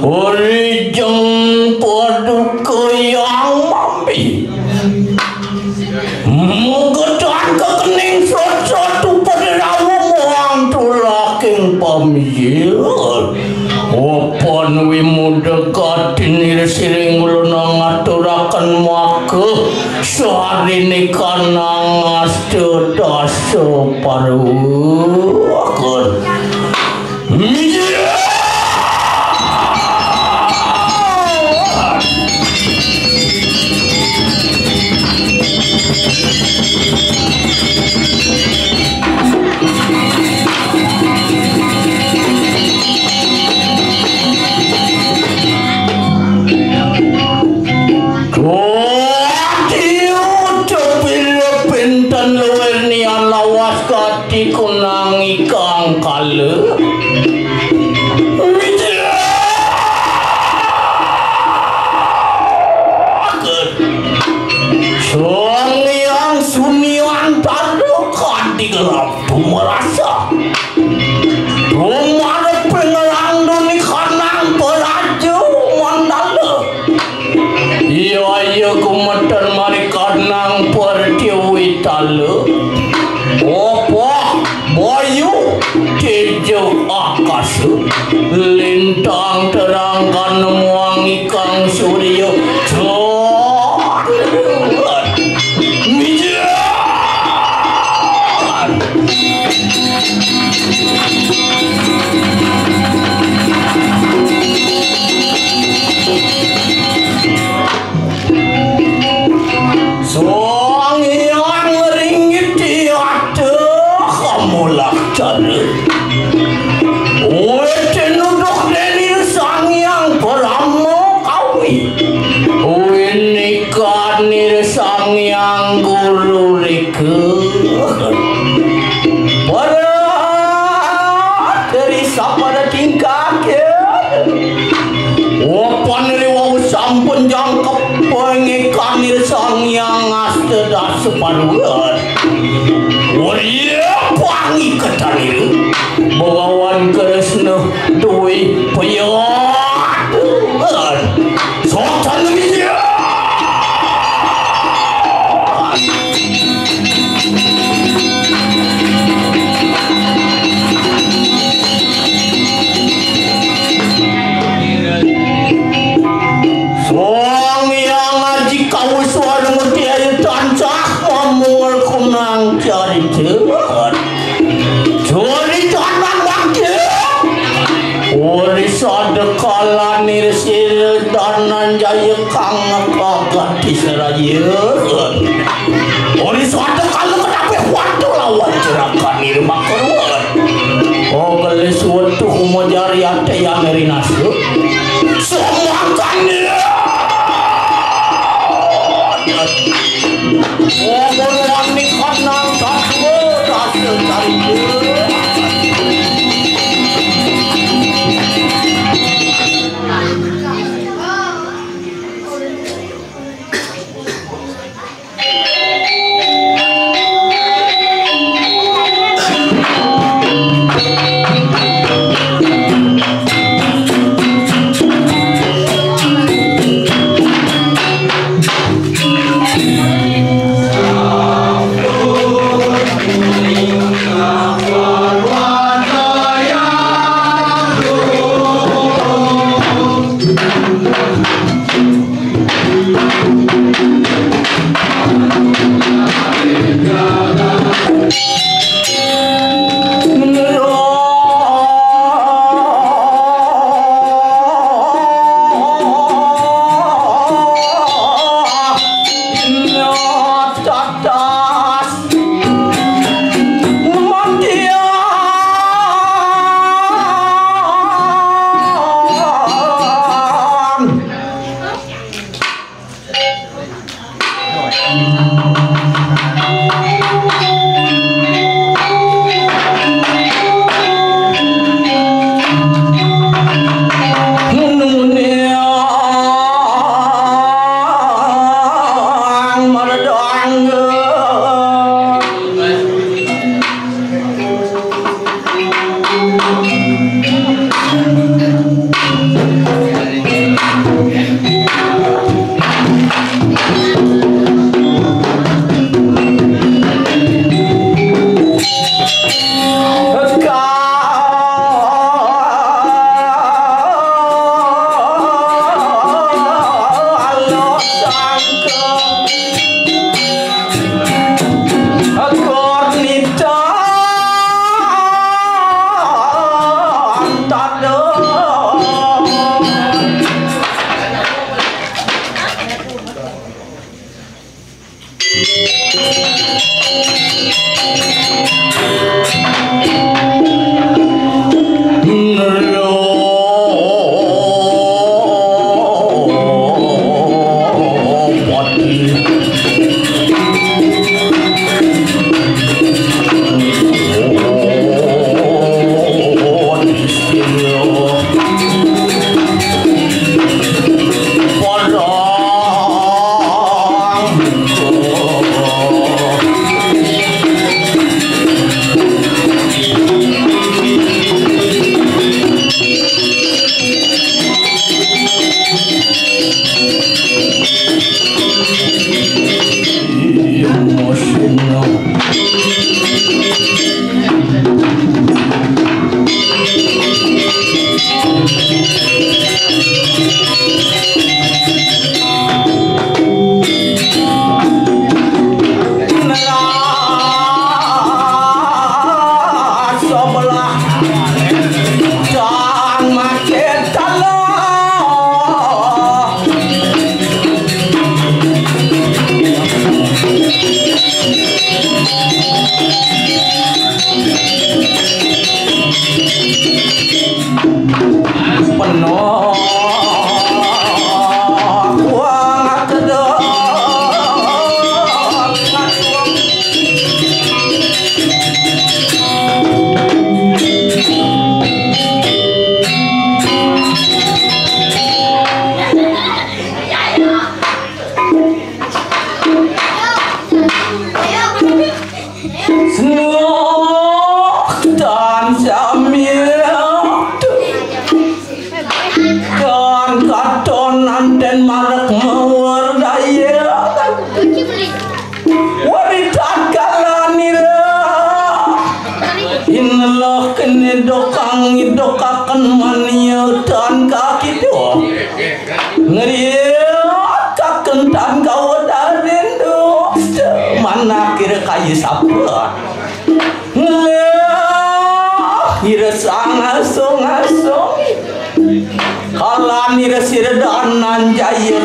Orijeng paduka yang mampi menggedan kekening satu pederawu mantulaking pamiyil opon wimudekati nirsiring uluna ngaturaken makeh sarini kanang astu dasa paruwakun kunang ikang kale Sang Hyang Sunian tadukan di lampu merasa rumah pengerang duni kanang pelaju mandala iya kumetan mari kanang pertiwi tala Bayu tejo akasu lintang terangkan wangi kang surya Sang Hyang Guru Reke pada dari sapada tingkat wapan riwau sampun jangkep pengikanir Sang Hyang Asteda separuhan waria pangi ketanir bawawan keresna duwi peyat sotan bisa sadekala nirsir danan jaya kang kagat diserayeun ori sadekala kedape waktu lawan jerakan nirma keruan gelis wetuh kumojari ate yang merinasu semakan dia wani kanang tasmu tasel cari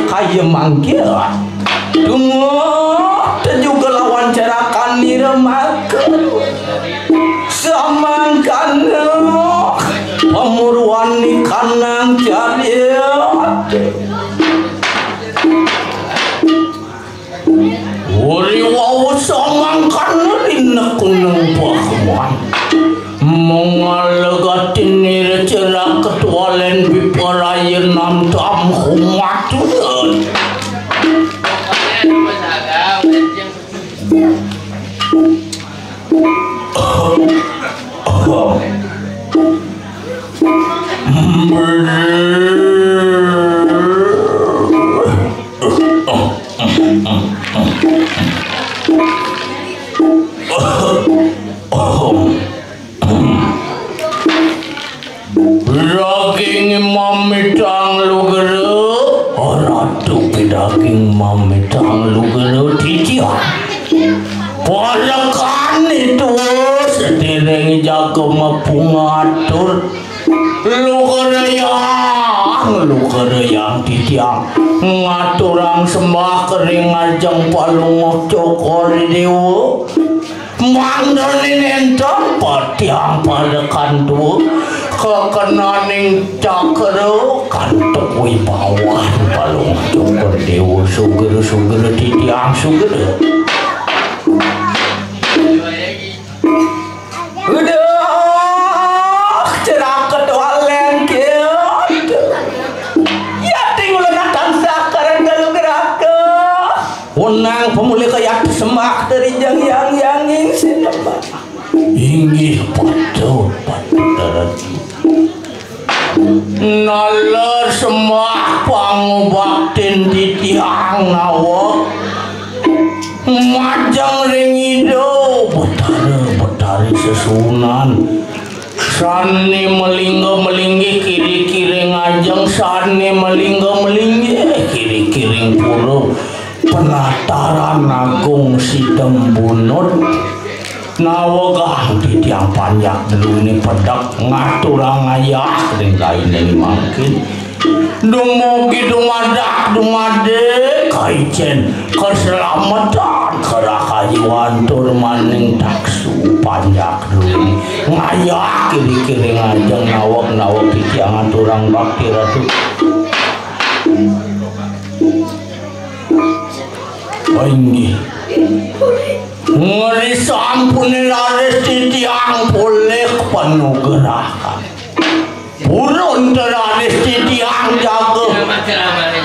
Kaya manggil tunggu juga lawan cerakan niremakan samangkan pemuruan ni kanang jariat uri wau samangkan rinakunang pahmuan mengalagatin nira cerak ketualen biparayan nam tam humatun Daging mamitang lugere ratu daging mamitang lugere titian palakan itu sedereng jaga mapungatur lugere yang titiang ngaturang sembah kering ajeng palung cokor dewa mandolin enton patiang pada kantu kekenaning cakra kantuk wibawan palung cokor dewa suger titiang suger udah cerah ketualen kiat ya tinggal natang sakaran dalam gerak unang pemulih kayak sembah dari yang ingin inggih patut nalar sembah pangubaktin di tiang nawa majang ringido betari sesunan sani melinggi kiri-kiri ngajeng sani melinggi kiri-kiri pura penataran agung sidem bunut nawagah di tiang panjang dulu ini pedak ngaturang ayah dan lain makin dumugi dumade kaicen keselamatan kerakajiwan tur maning taksu panjang dulu ngayah kiri-kiri ngajeng nawag di tiang ngaturang bakti ratu ini ngeri sampuni laris di tiang boleh penuh gerakan burun teraris di tiang jaga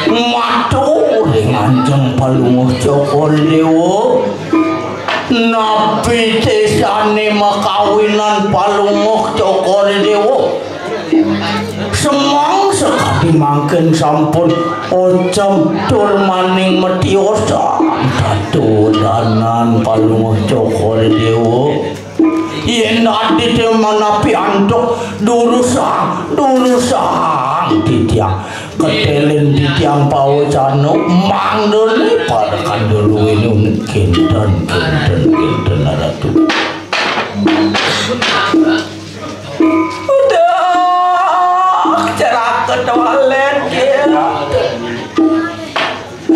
matu dengan jeng palung cokor dewa nabi tesane makawinan palung cokor dewa semang sekali makin sampun ocam tur maning metiosa datu danan palung cokor dewa yen adi te manapi antuk durusang di tiang ketelen di tiang pawacano mandul pada kandulu ini kinten ada tuh cerak ketawalen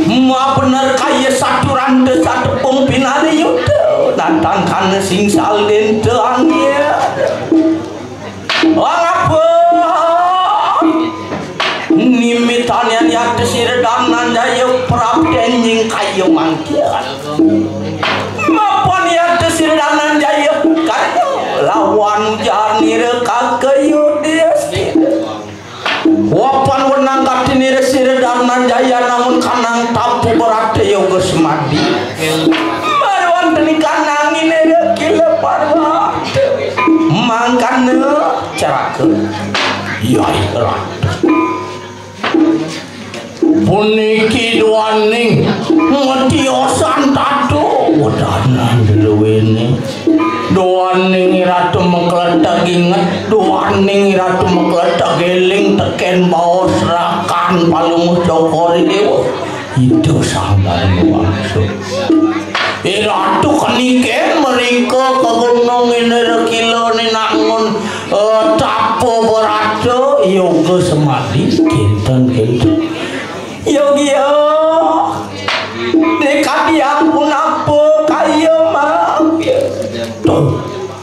ma bener kaya satu randa satu pembina yuda datang kan sing salin teangnya apa nimitannya yang tersiredam nandaya prapten yang kayu mangkian maupun yang tersiredam nandaya kayu lawan janir kakayu dia wapan wenang katini siredam nandaya namun kanang tapu berat yoga semadi marwan tani kanang ini kila parwa mangkana ceraka yai rat puniki duaning metiosan tato wadanan deluwene duaning ratu mengkeletak ingat duaning ratu mengkeletak geling teken bawa serakan palung cokori dewa itu sangat maksud ratu keniken mereka ke gunung ini rekilo ni nangun tapo berato yoga semadi kinten yogi yo dekat yang pun apa kayo mang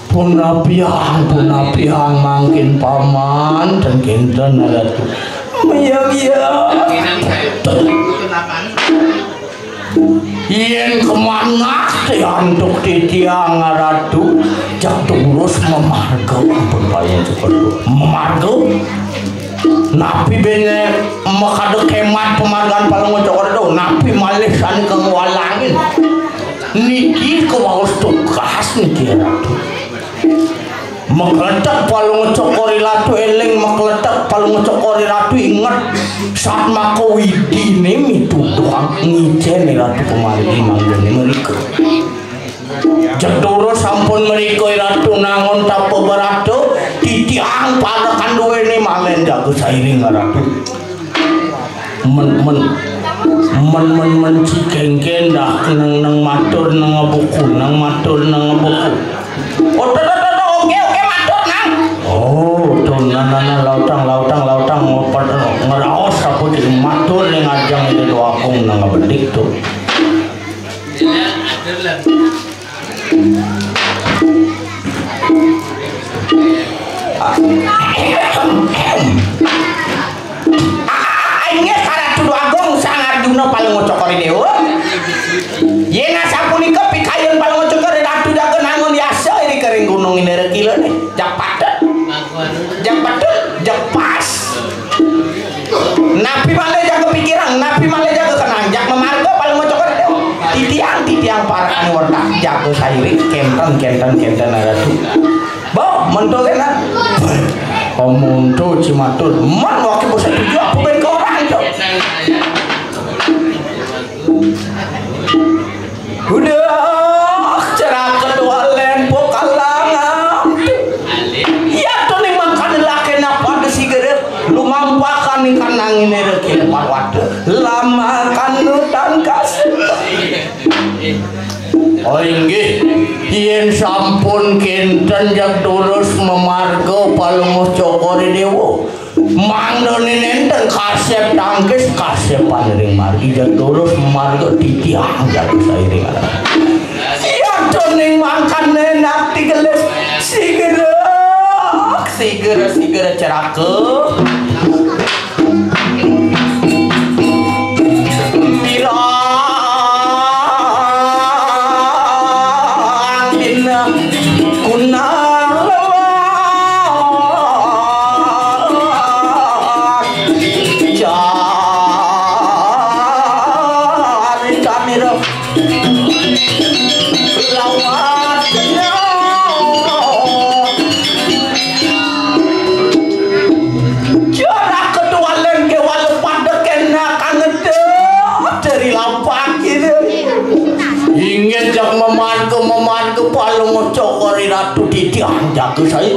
pun apiang mangkin paman dan kinten ada tu yogi yo yen kemana tiantuk titiang ratu jatuh urus memarga ampun bayang cepat memarga napi bene makado kemat pemargaan paling ngocok do napi malesan ke ngwalangin niki ke waus tugas niki ratu makletak paling ngocokori ratu eling makletak paling ngocokori ratu ingat saat mako widi ini tuduhan ngijen ratu kemarin di manggani mereka jadoro sampun mereka ratu nangon tapo berato titiang pada kanduwe ini malen jago sairing ratu men cikengken dah nang matur nang buku oke matur nang tuh lautang ngeraos apa jadi matur yang ajang itu doakung nang bedik tuh aingnya karatu doagong sangat duno paling ngocokori dewa yena sapunika pikayon paling ngocokori ratu jaga nangon yasa ini kering gunung ini rekilo nih jak pas napi malah jaga pikiran napi malah jaga kenang jak memarga paling ngocokori dewa titiang parakan warna jago sayuri kenten ada tuh bawa mentul enak komunto cimatur man wakil bosan tujuh aku ben ke orang itu udah cerah kedua lempo kalangan ya tuh nih makan laki napa ada sigaret lu mampakan nih kanang ini rekil parwada lama kan nutan kasih oh inggih yen sampun kinten jak terus memarga palung cokori dewa mangdone nenten kasep tangkis kasep panering margi jak terus memarga titiang jak sairing ala ya toning makan enak tigeles sigera cerake memandu palung cokori ratu titiang jago saya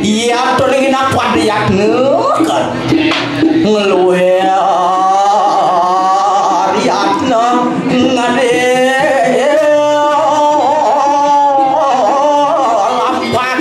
iya tuh lagi napa diak kan ngeluhe riatna ngade lapak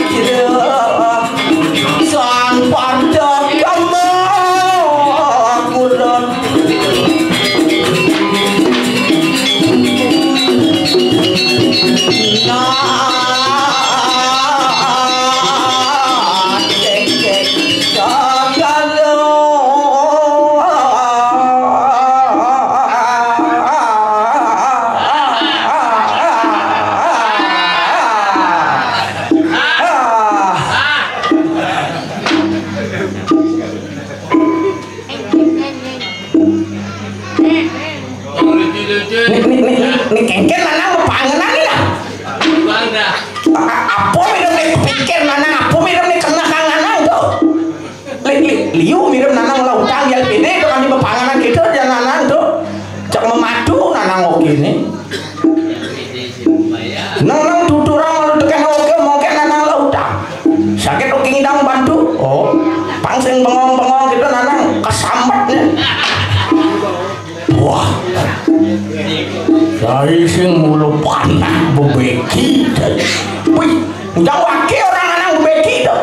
liu mirip nanang lautang ya pede itu kan di pepanganan gitu ya nanang tuh cak memadu nanang oke nih nanang tuturang malu tekan oke mau ke nanang lautang sakit oke ngidang bantu oh pangsing bengong-bengong gitu nanang kesambatnya wah dari sing mulu panah bebeki wih udah wakil orang nanang bebeki tuh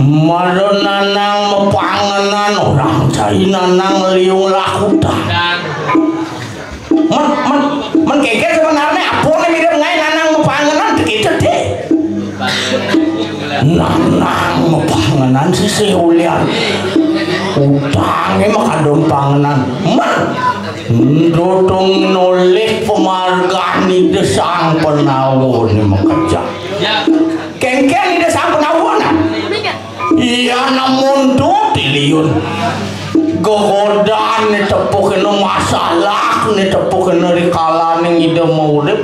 malu nanang mepanganan orang cai nanang liung lakuta men keke sebenarnya apa nih mirip ngai nanang mepanganan begitu deh nanang mepanganan si ulian utangnya makadong panganan men dodong nolih pemargaan di desang penawon ini makerja kengken di desang penawon iya namun tuh tiliun gogodaan nih tepukin masalah nih tepukin rikalan yang ide mau deh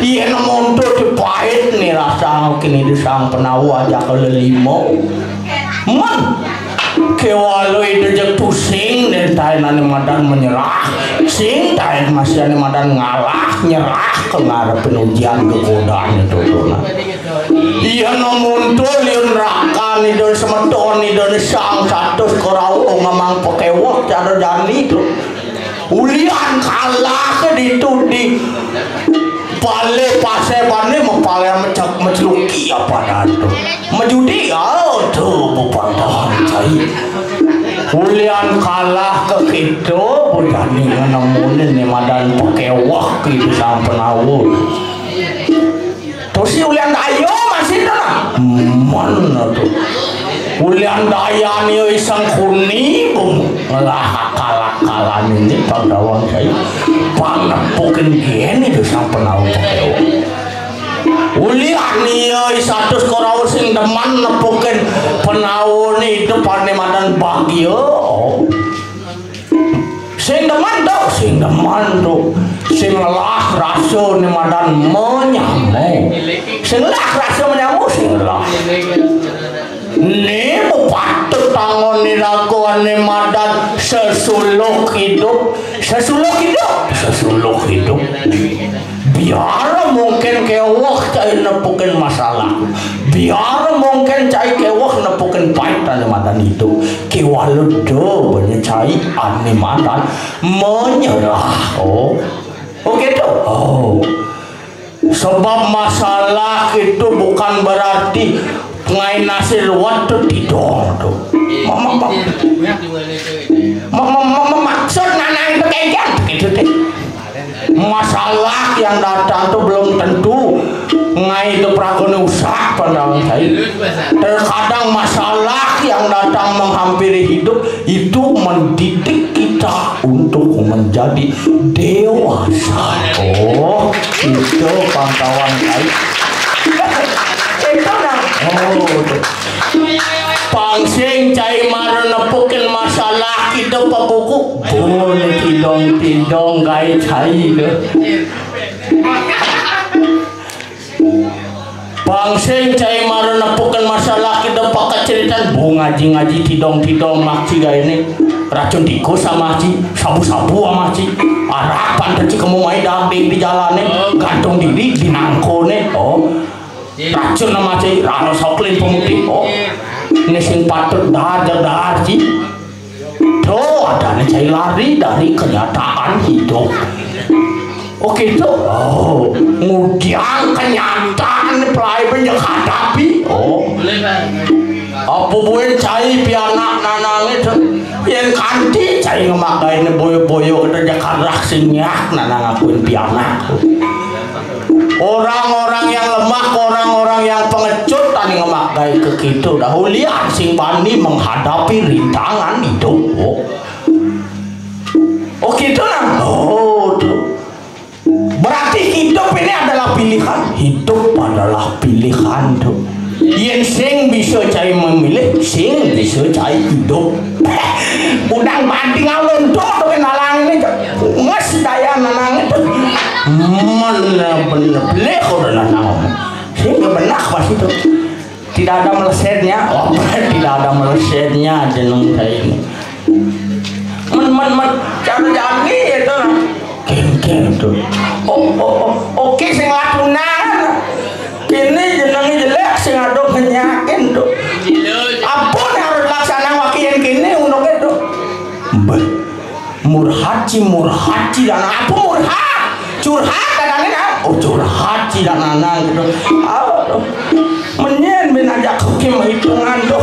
iya namun tuh dipahit nih rasa kini desang penawon aja kelelimo man kewalu itu jek pusing dan tahanan madan menyerah sing tahan masih ada madan ngalah nyerah ke ngarepin ujian kegodaan itu tuh iya namun tuh liun rakan itu semeton itu sang satu korau ngomong pekewok cara jani itu ulian kalah ke itu di pale pasebane mempale mecak mecuki apa itu menjudi oh tuh bupandahan cai ulian kalah ke gitu bujani nemuin nih madan pekewak itu sang penawur terus si ulian dayo masih dah mana tuh ulian daya nih isang kuni lah kalah ini pandawan saya panepukin gini tuh sang penawur pekewak ulian nih satu korau sing deman nepukin penawur nih depan madan bagio sing deman tuh sing lah raso nih madan menyamu sing lah raso menyamu sing lah nih patut tangon nih lakuan nih madan sesuluk hidup biar mungkin kewak cai nepukin masalah biar mungkin cai kewak nepukin paitan madan itu kewaludo banyak cai ane madan menyerah oh gitu oh sebab masalah itu bukan berarti ngai nasi luar tuh tidong tuh maksud nanang itu kayak gitu deh masalah yang datang tuh belum tentu ngai itu prakone usah pandangan saya terkadang masalah yang datang menghampiri hidup itu mendidik kita untuk menjadi dewasa oh itu pantauan saya itu nah pangsing cai maru nepukin masalah kita pabuku boleh tidong gaya cai ke pangsing cai maru nepukin masalah kita pakai cerita bu ngaji tidong makci gaya ini racun tikus sama ci sabu-sabu sama ci harapan kecil kamu main daging di jalan gantung diri di nangko oh racun sama ci rano soklin pemutih oh ini sing patut dahar ci tuh ada cai lari dari kenyataan hidup oke itu oh ngudiang kenyataan pelai banyak hadapi oh apa boleh cai pianak nanang itu yang kanti cai ngemakai ini boyo-boyo kita jakarrak sinyak nanang akuin pianak orang-orang yang lemah orang-orang yang pengecut tadi ngemakai ke gitu dahulu lihat sing bani menghadapi rintangan hidup oh gitu nah oh tuh berarti hidup ini adalah pilihan tuh yang sing bisa cai memilih sing bisa cai hidup udang banding alun tuh kenalan ini nges daya nanang itu mana bener-bener udah nanang sing kebenak pas itu tidak ada melesetnya. Oh, tidak ada melesetnya jeneng saya ini. Cara jadi itu kengkeng tuh. Oke sing lakunan. Ini jenengnya jelek sing ado kenyakin tuh. Ampun harus laksana wakian kini untuk itu. Murhaji dan apa murhat? Curhat kadang-kadang. Oh curhat dan anak gitu. Menyen benajak hakim hitungan tuh.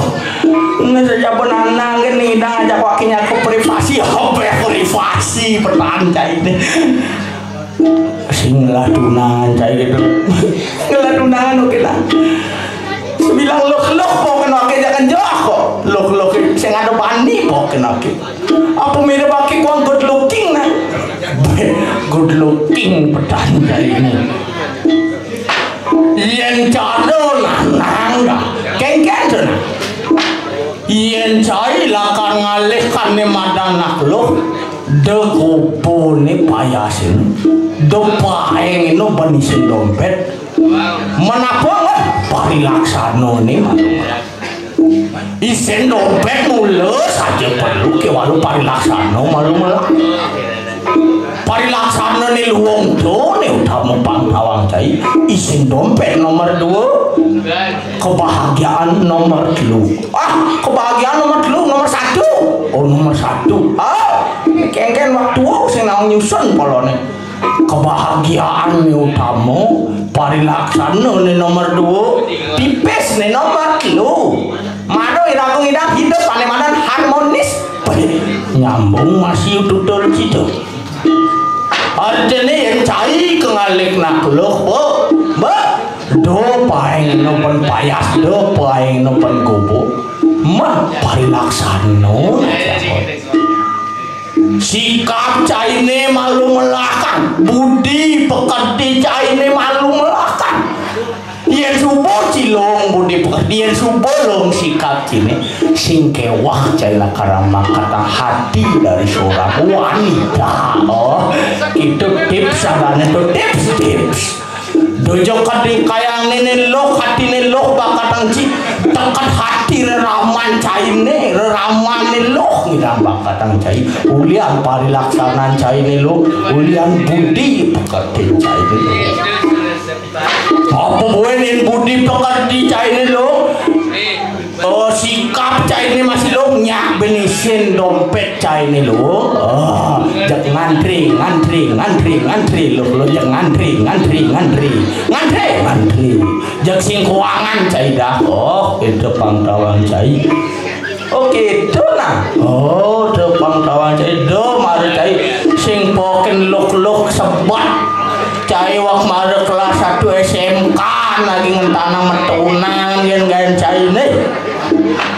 Ini saja benanang ini dah ajak wakinya ke privasi. Privasi pertanda ini. Singlah tunangan saya gitu. Singlah tunangan oke lah. Sebilang lok pok kena ke jangan jauh kok. Lok saya ada bani pok kena ke. Apa mirip pakai kuang good looking nah. Good looking pertanda ini. Yang cado nang dah. Kengken tu nah. Yang cai lakar ngalihkan ni madanak lo. Degopo ni payasin. Dopaeng ino banisin dompet. Menapa nggak parilaksano ni malu. Isen dompet mula saja perlu ke walau parilaksano malu malah. Parilaksano ni luang tu ni utama pangtawang cai. Isen dompet nomor 2. Kebahagiaan nomor 2. Kebahagiaan nomor 2 nomor 1. Oh nomor 1. Kengken waktu saya nak nyusun polone. Kebahagiaan ni utama, parilaksana ni nomor 2, tipis ni nomor 3. Mado irang hidup paling harmonis. Nyambung masih tutur situ. Artinya yang cai kengalik nak loh, do paeng nopen payas, do paeng nopen kubu, parilaksana. Sikap caine malu melakan, budi pekerti caine malu melakan. Yen subuh cilong budi pekerti, yen subuh long sikap cine singkewah caila karama kata hati dari seorang wanita. Oh, itu tips adanya itu tips. Dojo kading kayang nene loh hati nene loh bakatang ci tekan hati raman caine raman loh ngira bakatang cai ulian parilaksanan caine loh ulian budi pekerti caine loh apa buenin budi pekerti caine loh sikap caine masih loh nyak benisin dompet caine loh jak ngantri lo jak ngantri jak sing keuangan cai dah itu pangtawang cai itu nah itu pangtawang cai do mari cai sing poken lok sebat cai wak mari kelas 1 SMK lagi ngentana metunan yang gaen cai nih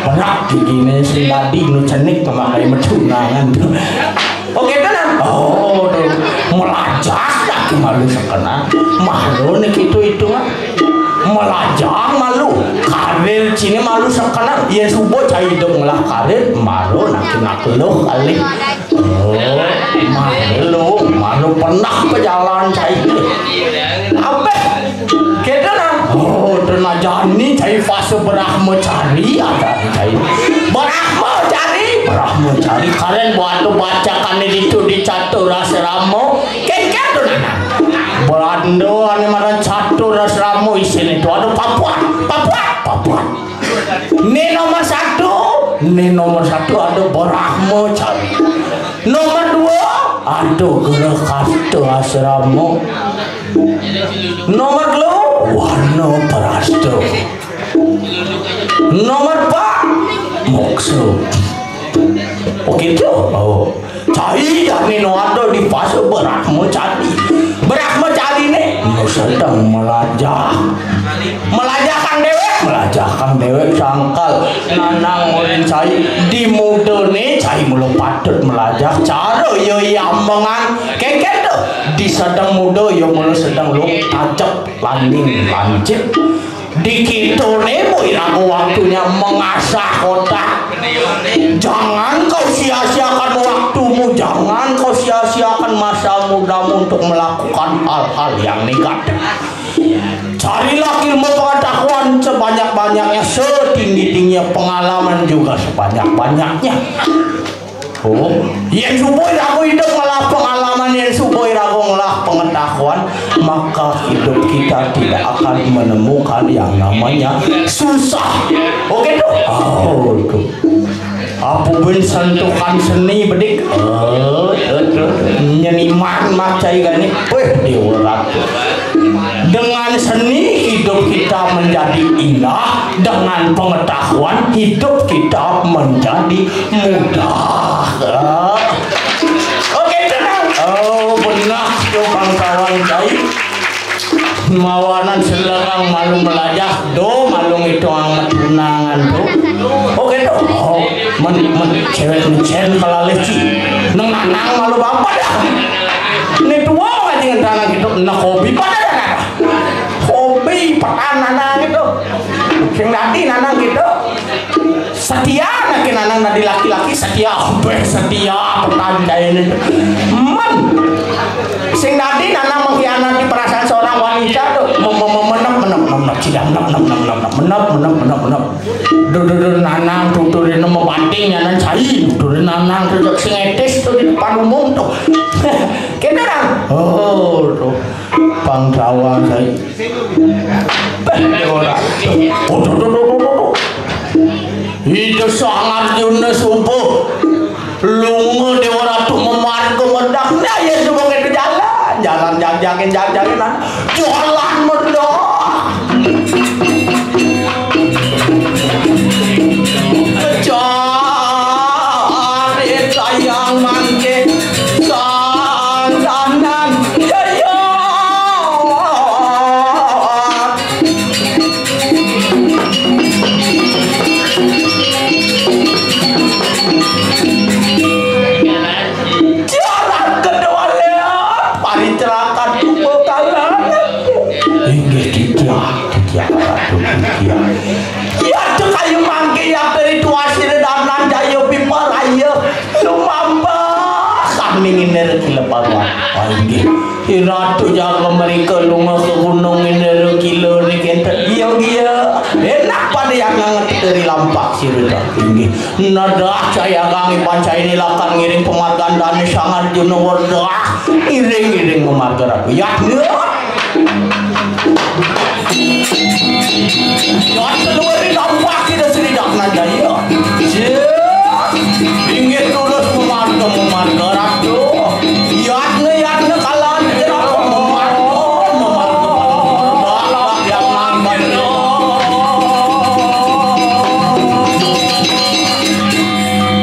berak gini si tadi nu cenik memakai metunangan itu nah melajak dah malu sekena malu nih itu mah melajak malu karir cini malu sekena ya subuh cai dong lah karir malu nak lo kali malu pernah pejalan cai apa kita nah tenajani cai fase berahmacari ada cai berahmacari kalian buat bacakan itu di catur asramo kengken tuh nana Belando ane mana catur asramo isin itu ada Papua ini nomor 1 ada berahmacari nomor 2 ada gerak kartu asramo nomor 2 warna parasto nomor 4 mokso begitu cai yani no ada di fase berahmacari nih sedang melajahkan dewek sangkal nanang mulin cai di muda nih cai mulu patut melajah cara yo yambangan keket tuh di sedang muda yo mulu sedang lu tajak landing lancip di kita nih boy waktunya mengasah otak. Jangan kau sia-siakan waktumu, jangan kau sia-siakan masa mudamu untuk melakukan hal-hal yang negatif. Carilah ilmu pengetahuan sebanyak-banyaknya, setinggi-tingginya pengalaman juga sebanyak-banyaknya. Oh, yang supaya aku hidup malah pengalaman, yang supaya aku malah pengetahuan, maka hidup kita tidak akan menemukan yang namanya susah. Oke tuh. Oh tuh. Apa pun sentuhan seni bedik. Nyeniman macai gani. Wih, diurat. Dengan seni hidup kita menjadi indah, dengan pengetahuan hidup kita menjadi mudah. Oke tenang. Oh benar tuh kawan-kawan saya. Mawanan selerang malu melajah do malung itu amat tunangan tuh. Oke tuh. Oh cewek mencen kalau leci neng nanang malu bapak dah. Ini tua aja ngentangan gitu. Nah hobi pada dah. Hobi pekan nanang gitu. Yang nanti nanang gitu. Setia nanti nanang nanti laki-laki setia. Setia pekan jaya ini. Sing nanti nanang mengkhianati perasaan seorang wanita tuh. Menep. Duh nanang tuturin nama banting nyanan cai. Duh nanang tuh sing etis tuh di depan umum tuh. Kita kan. Oh tuh bangsawan saya. Itu sangat Yunus subuh. Lunga Dewa Ratu memarga medaknya ya semua ke jalan. Jalan jualan medok. Cari sayang mangke sandanan jaya. Jalan kedua leot paricerakan tubuh kalian. Inggih dia ya tuh kayu mangke yang dari tua siredanan jayo pipa raya lumamba kami nginer kilepat wangi iratu jaga mereka lunga ke gunung nginer kilo ni kenta iya enak pada yang nganget dari lampak siredan tinggi nadah saya kami panca ini lakan ngiring penghargaan dan sangat juno wardah iring memarga aku ya jangan keluarin lampak kita seridak najaya ingin terus memarga rakyat yatnya kalah memarga yang lambat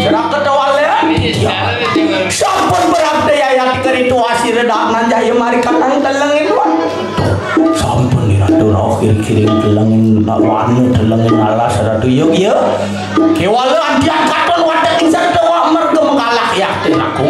cerak ketawalian sampun berabda yang dikeritu asir redak najaya mari katang telengin sampun diratu kiring telengin wanu telengin alas ratu yuk kewala dia katon wadah insan dewa merga mengalah yakin aku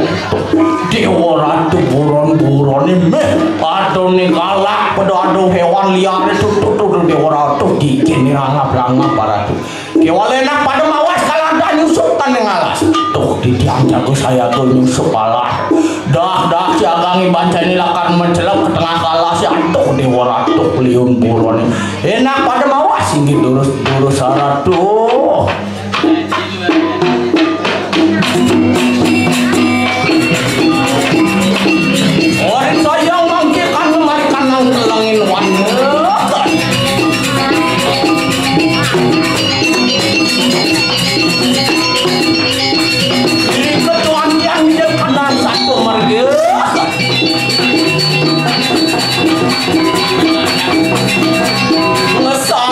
dewa ratu buron ini aduh nih kalah pada aduh hewan liar itu tuh dewa ratu bikin rangap paratu kewala enak pada mawas kalah dan nyusup tan yang alas tuh di tiang jago saya tuh nyusup alas dah siagangi baca ini akan mencelap ke tengah kalah si atuh dewa ratu liun buron enak pada mawas ini durus saratu orang sayang mangkikan memarikan nang telangin wangi ini ketuan yang di depan satu marga ngesat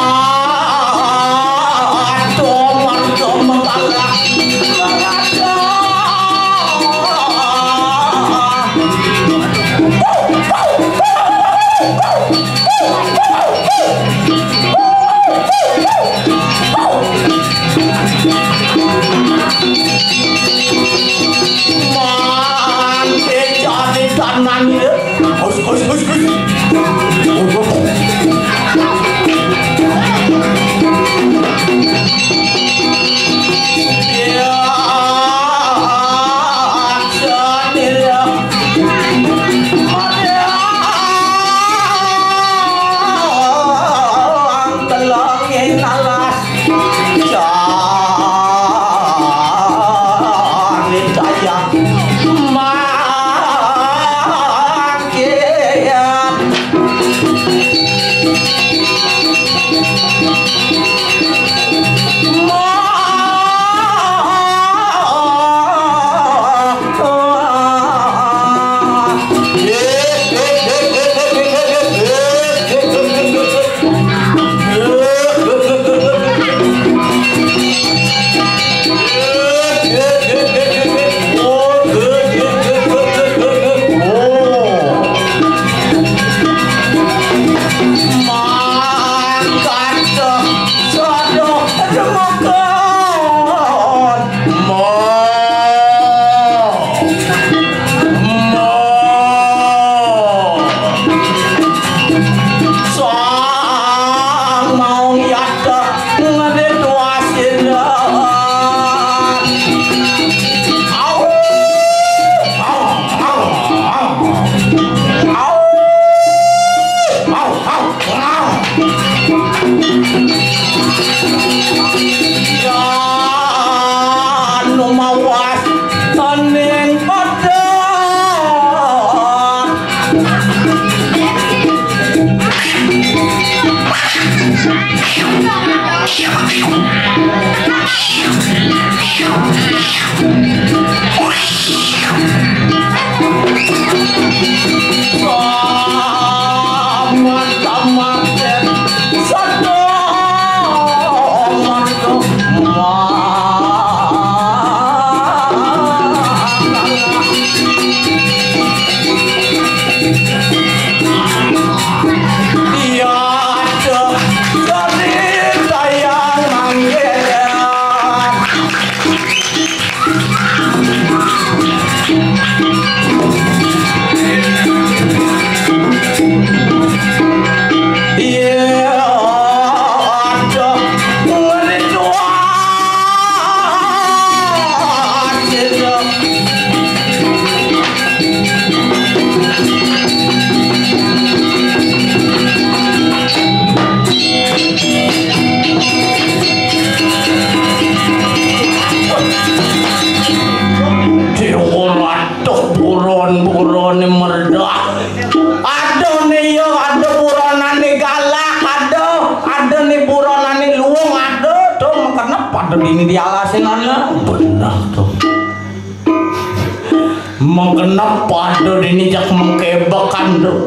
mengenap pada dinijak mengkebakan tuh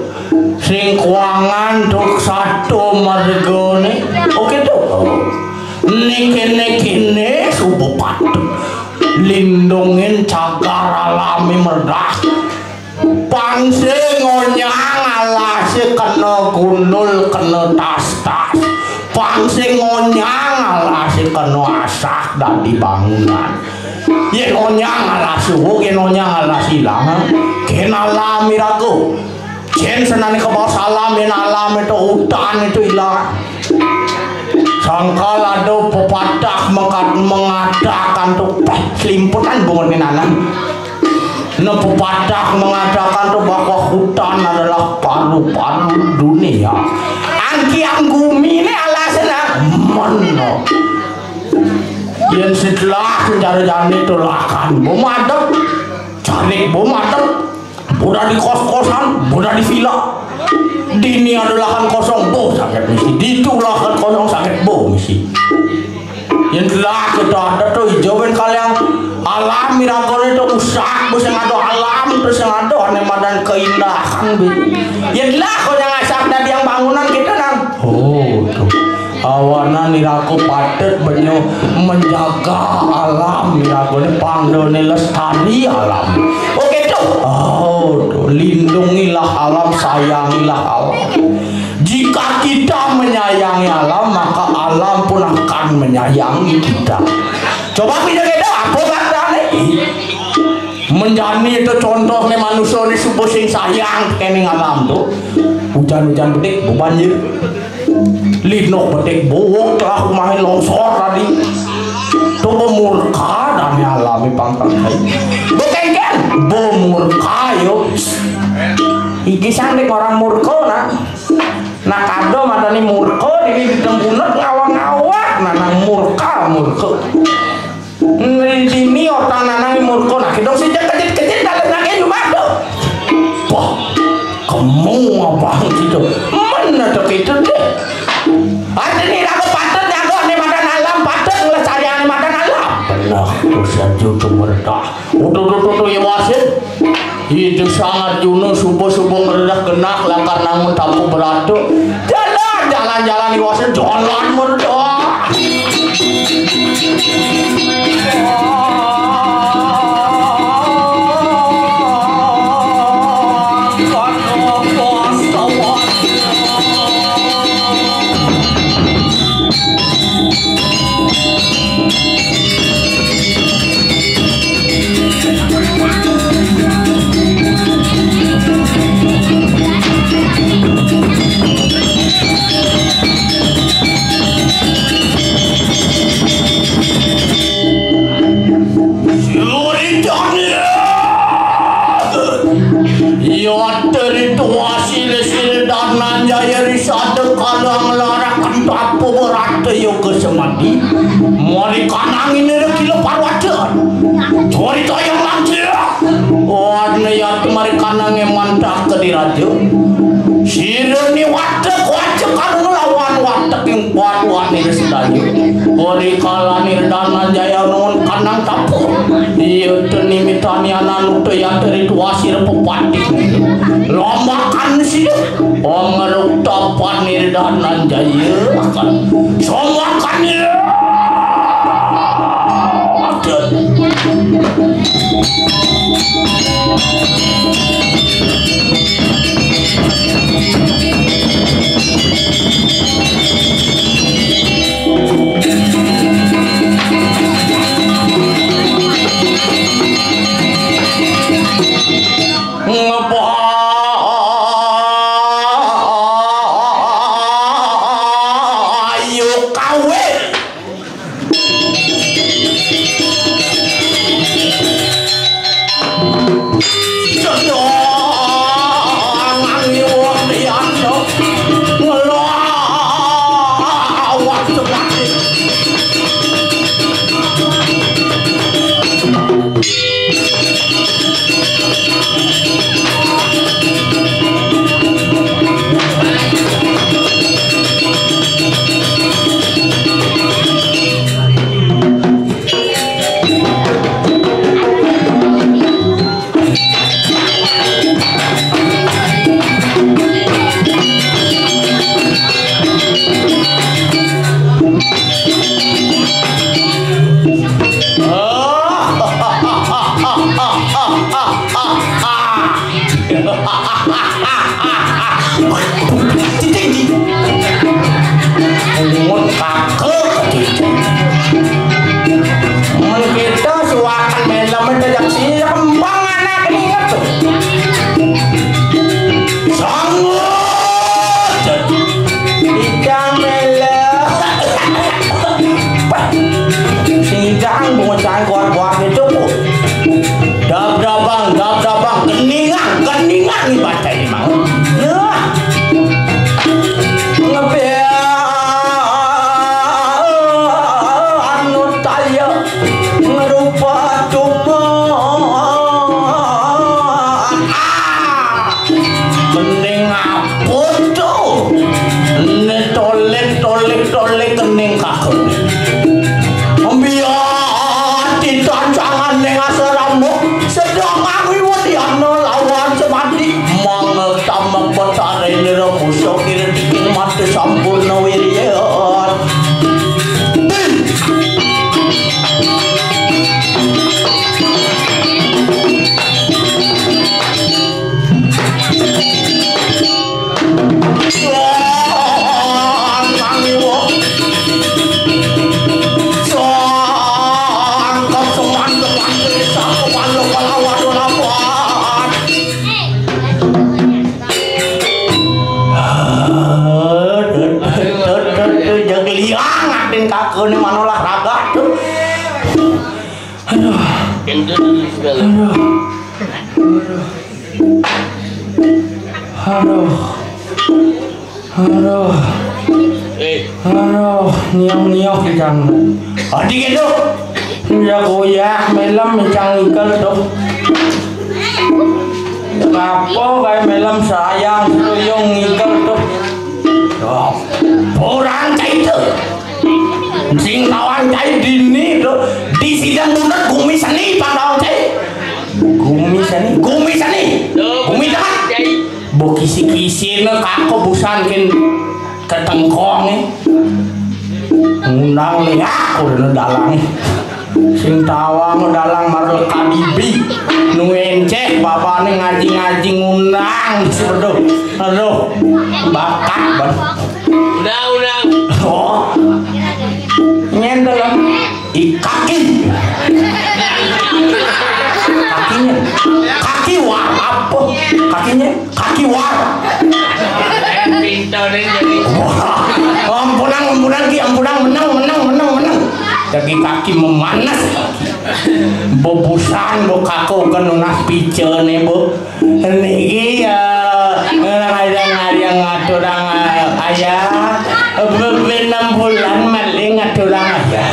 sing kuangan tuh satu margone oke tuh niki subuh patut lindungin cagar alami merdah pangse ngonyang alase kena gundul kena tas-tas pangse ngonyang alase kena asak dan dibangunan yen ngonyang alase yen ngonyang alase ilang ken alami rago jen senani ke bawah salam yen alam itu hutan itu hilang sangkal ada pepatah mengadakan tuh selimputan bunga nanan no pepatah mengadakan tuh bahwa hutan adalah paru-paru dunia angki anggumi ini alasan mana yang setelah mencari-cari itu lakan bom adem cari bom adem udah di kos-kosan udah di villa dini ada lahan kosong boh sakit misi di itu lahan kosong sakit boh misi yang telah kita ada tuh hijauin kalian alam miracle itu usak bos yang ada alam terus yang ada anemadan keindahan yang telah kau yang asak dari yang bangunan kita nang oh tuh awana niraku padet banyak menjaga alam miracle ini panggil lestari alam oke tuh oh tuh lindungilah alam sayangilah alam jika kita menyayangi alam maka alam pun akan menyayangi kita coba kita apa kata nih menjadi itu contoh nih manusia ini subuh sing sayang kening alam tuh hujan-hujan petik banjir lino petik buuk telah main longsor tadi tuh murka dan alami pangkat bukan kan murka yuk iki sangdik orang murka nah kado madani murka ini ditempunat ngawang-ngawang nah murka ini otak nanang murka nah kita sejak kecil-kecil dalam nangnya juga tuh wah kamu apa gitu mana tuh gitu deh ada nih aku patut jago nih madan alam patut ngelestari nih madan alam nah usia jutu meredah utuh ya wasit itu sangat juno subuh-subuh meredah genak langkar namun tapu beratu jalan-jalan di wasit jalan meredah semadi mari kanang ini kilo parwada cori toyong lanjir wadna ya mari kanang mantap ke diraja sireni wadah kuaca karena lawan wadah yang kuat-kuat ini sedaya mari kalani dana jaya non kanang tapu iya tenimitani anak ya dari tua sir pepati lombakan sih ngeruk tapan dana jaya akan semua kan ya Niok kejang. Adik itu, ya goyah melam mencang ikan tuh. Apa kayak melam sayang seruyung ikan tuh. Orang cai itu, sing kawan cai dini tuh di sidang bulat gumi seni pandau cai. Gumi seni. Bu kisi-kisi na kako busan kin ketengkong ngundang nih aku udah dalang sing tawang dalang marle kadibi nu enceh bapane ngaji-ngaji ngundang aduh bakat ban undang oh nyendel kakinya kaki war apa kakinya kaki war ampunang menang jadi kaki memanas bobusan bo kako kan unas pice nih bo niki ngadang ngaturang ayah bebenam bulan maling ngaturang ayah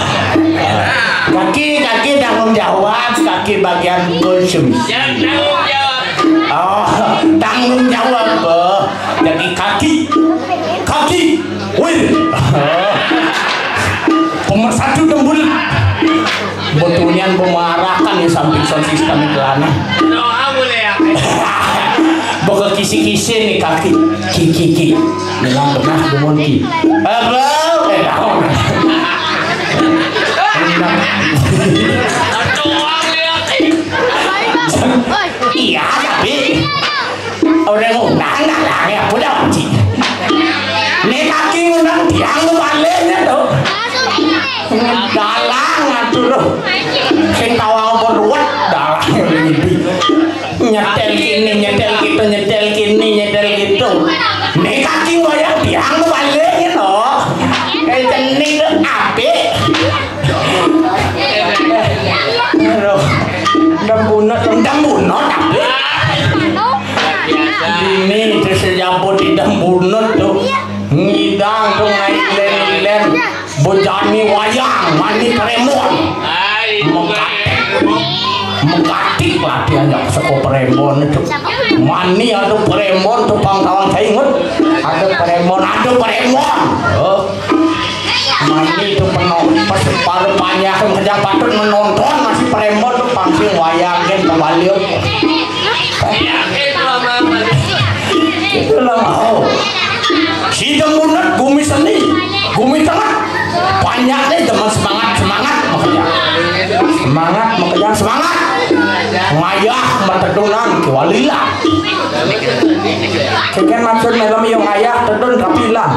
kaki tanggung jawab kaki bagian konsumsi tanggung jawab jadi kaki wih pemersatu dembul betulnya pemarahkan ya samping sound system itu aneh boga kisi-kisi nih kaki kiki bilang pernah demon ki iya tapi orang ngundang dalangnya apa dah wajib nih kaki ngundang tiang baliknya tuh dalang atuh loh sing tawang beruat dalang nyetel gitu nih kaki ngoyak tiang baliknya loh kayak jenis tuh ape dambunot ape ini itu sejabut di dambunot tuh ngidang tuh ngailen bojani wayang mani premon mengkatik latihan yang seko premon itu mani ada premon tuh pangkawan saya ingat ada premon mani itu penuh paru banyak yang kerja patut menonton masih premon tuh pangsing wayang kan kembali itu lah mau si demunat gumi seni gumi tengah banyaknya zaman semangat makanya semangat ngayah matedunang kewalilah sekian maksud melam yung ayah tedun tapi hilang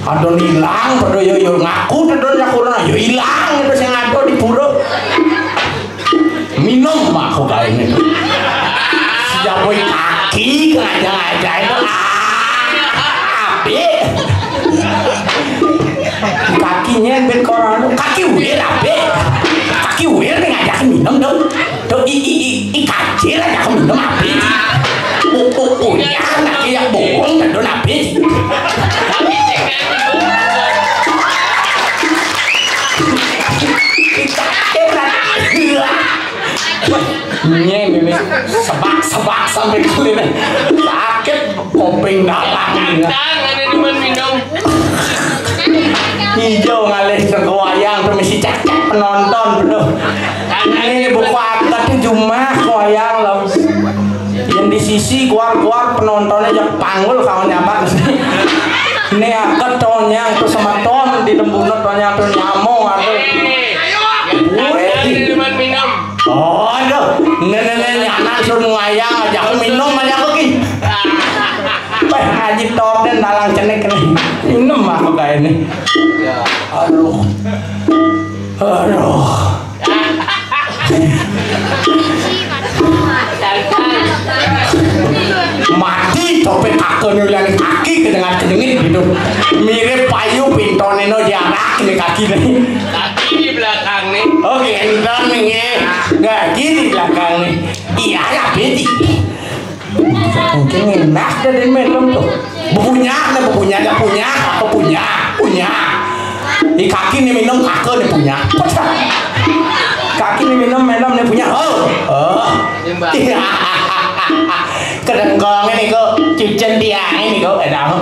adon hilang pada yo ngaku tedun yakuna yo hilang itu sing ado di pura minum aku kayak ini sejak boy kaki ngajak itu api kakinya ben koran kaki wir nih ngajak minum dong tuh i kacil aja minum api ya kaki yang bohong dan don api ini sebak sampai kulit sakit kopeng dalam minum hijau ngalih wayang tuh mesti cek penonton betul ini buku akad cuma wayang loh yang di sisi keluar penontonnya yang panggul kawan nyaman ini akad tonyang tuh sama ton di dembunut tonyang tuh nyamong atau oh aduh nenek anak suruh wayang aja minum aja lagi ngaji top dan dalang cenek minum aku kayak ini aduh mati tope kakek nulian kaki kedengar-kedengit gitu mirip payu pintone no jarak ini kaki nih Kaki di belakang nih. oh gendong nih kaki di belakang nih iya ya beti mungkin enak dari melem tuh punya di kaki nih minum kakek nih punya kaki nih minum melem nih punya iya kedengkong ini kok cucen tiang ini kok ada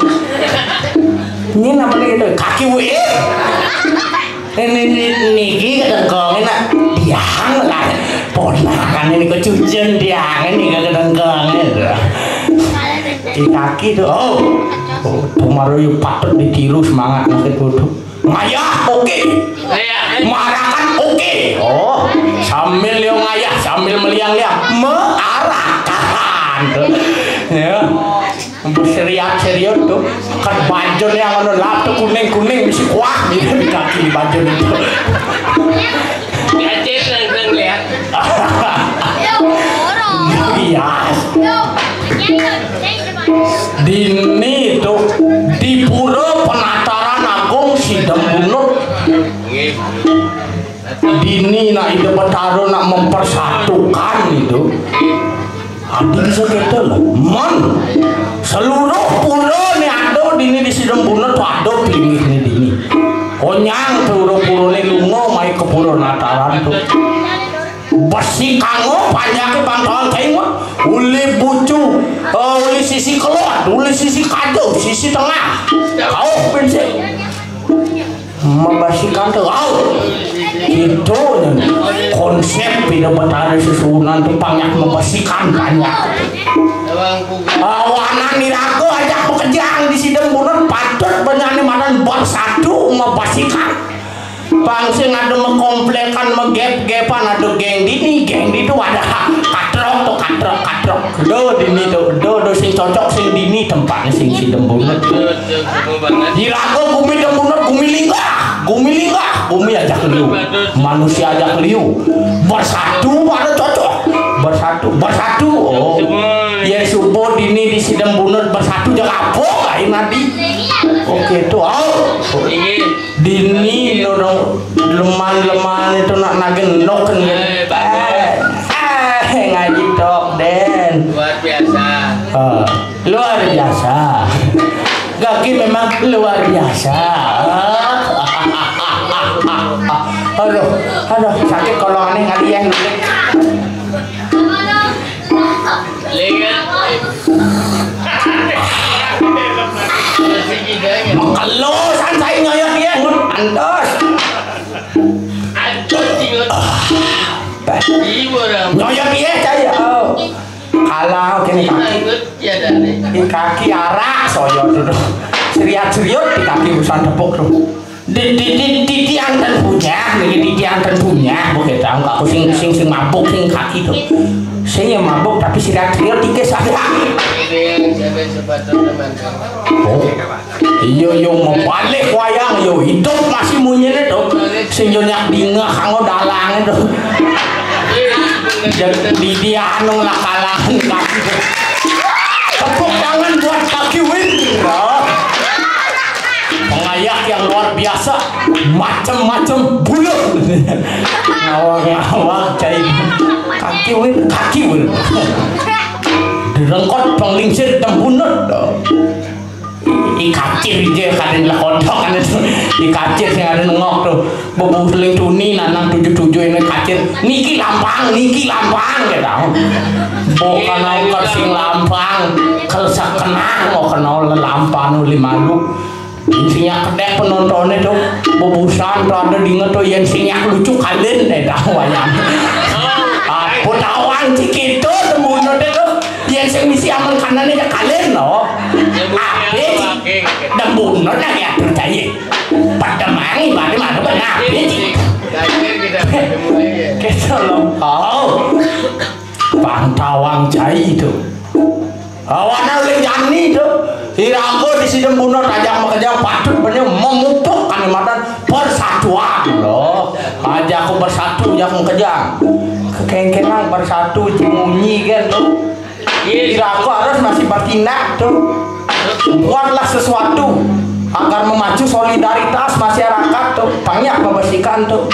ini namanya gitu kaki wih ini niki kedengkong ini tiang lah ponakan ini kok cucen tiang ini kedengkong itu di kaki tuh Tumaruyu patut ditiru semangat masih tutup ngayah oke marakan oke sambil yang ngayah sambil meliang-liang mearahkan ya serius tuh kan baju yang anu lap tuh kuning mesti kuat di kaki baju itu Kacir langsung lihat. iya dini tuh di pura penataran agung Sidembunut dini nak ide Betaro nak mempersatukan itu adi bisa gitu lah man seluruh pura nih ada dini di Sidembunut tuh ada pilih nih dini konyang pura-pura nih lungo mai ke pura nataran tuh besi kango panjangnya bangkalan kain mah uli bucu uli sisi keluar uli sisi kado sisi tengah kau pensek membasikan tuh itu konsep tidak Betara susunan tuh banyak membasikan banyak warna nirago ajak pekerjaan di Sidembunut patut benani madan bersatu membasikan bangsa ada mengkomplekkan menggep-gepan ada geng di itu ada katrok do dini do sing cocok sing dini tempatnya sing Sidembunut dirago gumi Dembunut gumi ajak liu manusia ajak liu bersatu ada cocok bersatu ya subuh dini di Sidembunut bersatu jangan apa kain nanti oke tuh dini leman itu nak nagenok kan ngaji tok den luar biasa Gaki memang luar biasa aduh sakit kalau aneh kali yang kalau santai nyoyok dia andos nyoyok dia caya kalau kini kaki arak soyo dulu seriat di kaki urusan tepuk tuh di anten punya di anten punya bukan tahu aku sing mabuk sing kaki tuh saya mabuk tapi seriat tiga saya yo mau balik wayang yo hidup masih munyene tuh sing yo nyak dingah kanggo dalang itu di dia anu lakalan kaki tepuk tangan buat kaki win pengayak yang luar biasa macam-macam bulu ngawang cai kaki win direngkot penglingsir Dembunut ikacir je kan lah kodok kan itu ikacir sing ada nengok tuh bobo seling tuni nanang 77 ini kacir niki lampang ya tau bukan angkat sing lampang kelsak kenang mau kenal lampang uli malu sinyak kedek penontonnya tuh bobusan tuh ada dinget tuh yang sinyak lucu kalian tau wayang putawan cik itu Dembunut itu yang sing misi aman kanannya kalian loh Dembunut lah ya percaya pada mangi mana benar kita loh pantawang cai itu awana lejani itu Irago di Sidembunut aja bekerja patut bener memupuk Kalimantan persatuan loh aja aku bersatu aja aku kerja kekengkenang bersatu bunyi kan tuh Iraku harus masih bertindak tuh. Buatlah sesuatu agar memacu solidaritas masyarakat tuh. Banyak membersihkan tuh.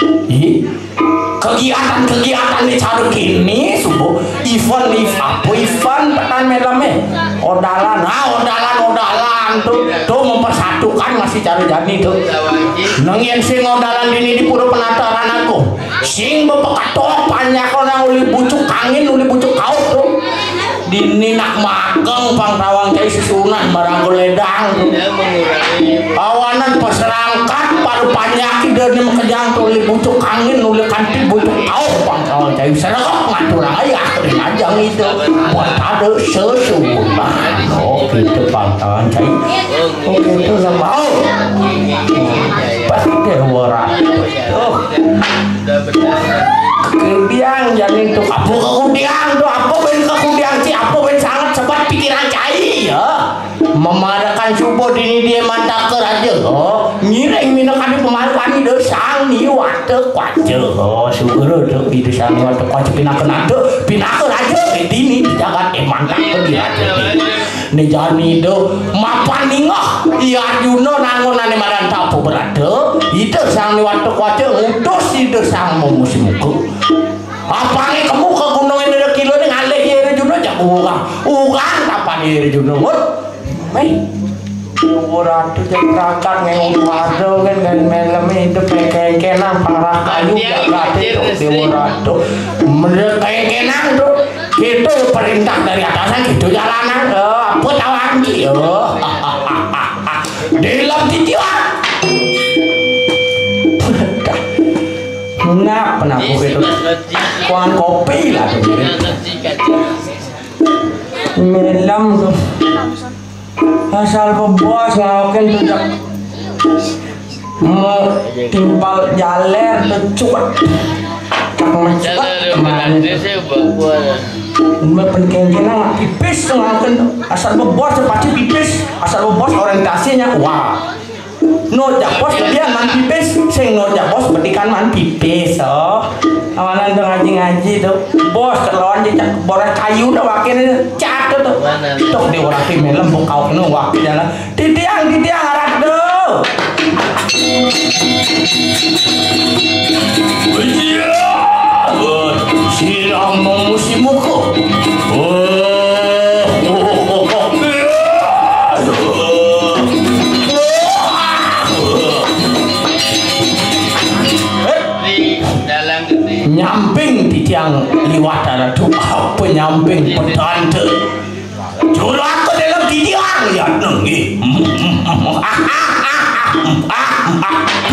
Kegiatan-kegiatan di cara kini subuh event petan melame odalan tuh mempersatukan masih cara jadi tuh nangin sing odalan ini di pura penataran aku sing bepekatok banyak orang uli bucuk angin uli bucuk kaut tuh dini nak mageng pangtawang cai susunan barang goledang tuh awanan peserangkat paru panjaki dan mekejang tuh uli bucuk angin uli kanti bucuk kaut pangtawang cai seragam ngaturang ayah ajang itu buat ada sesubunan oh gitu pangtawang cai oh gitu sama pasti warat tuh kemudian jadi tuh apa kemudian tuh apa ben kemudian sih apa ben sangat sebat pikiran cai ya memadakan subuh dini dia mantaker aja oh ngiring minakan pemalu kami desang nih waktu kuace oh syukur tuh itu sang waktu kuace pinaker aja dini jangan mantaker dia nih jani do mapan ningah iya Arjuna nangonane maran tapu berada itu sang waktu kuace utus itu sang musimku apa nih kamu ke gunung ini kilo nih ngalih ya Arjuna jak ugang apa nih Arjuna Mai, orang tu jadi rakan yang waduh kan malam itu kayak kenang parah kayu jaga itu di orang tu, mereka kayak kenang tu, itu perintah dari atasan gitu jalanan, apa tawang dia, dalam titian, pernah itu, kuan kopi lah tu, malam tu. Asal bebas ngaukin tuh mau timpal jaler tuh cuat tak mencuat mana pengenjena pipis ngaukin asal bebas pasti pipis asal bebas orientasinya wah no jakpos dia man pipis sing no jakpos betikan man pipis oh awalan tuh ngaji tuh bos kelon jejak borak kayu tuh wakil cat tuh tuh di orang timel lembuk kau kena wakil jalan titiang harap tuh sirang memusimuku nyamping di tiang liwat ada tuh apa nyamping pedante juru aku dalam di tiang ya nengi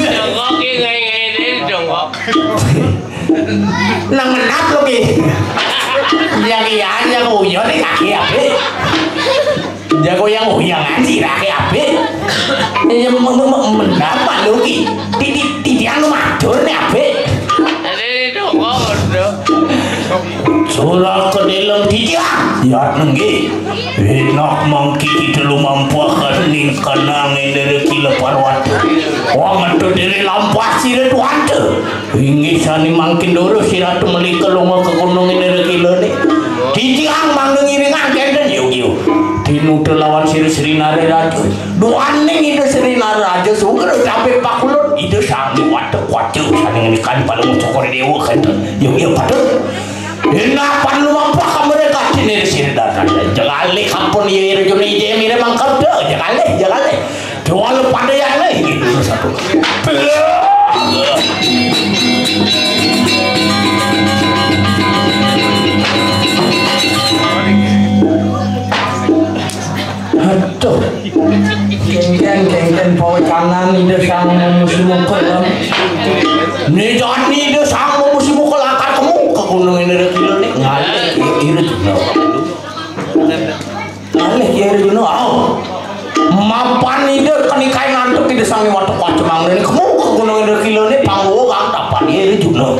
dongok ini dongok nang menap lo ki yang uyo nih kaki ape jago yang uyang anjir kaki ape yang mendapat lo ki di tiang lo matur nih ape surah ke dalam tiang ya nenggi enak mangki kita lu mampu akan ningkan angin dari kila parwata wang itu dari lampas sirat wante ingin sani mangkin dulu sirat melika lu ke gunung dari kila ni tiang mang ngiringan kenden yuk tinu lawan Sri Nare Raja duaning itu Sri Nare Raja sugar sampai pakulun itu sangi wate kuace sani ngikan paling cokor dewa kan yuk pada Enapan lu mampu mereka sini sini datang jangan leh kampung ini Arjuna ide mire mangkap dah jangan leh jual pada yang leh gitu satu aduh geng bawa kanan ide sang musim kolam nih jangan ide sang musim kolam kamu ke gunung ini kilo nih ngalih kiri juga ngalih kiri juga mapan ide kanikai ngantuk ide sang waktu kacemang ini kamu ke gunung ini kilo nih panggung kan dapat kiri juga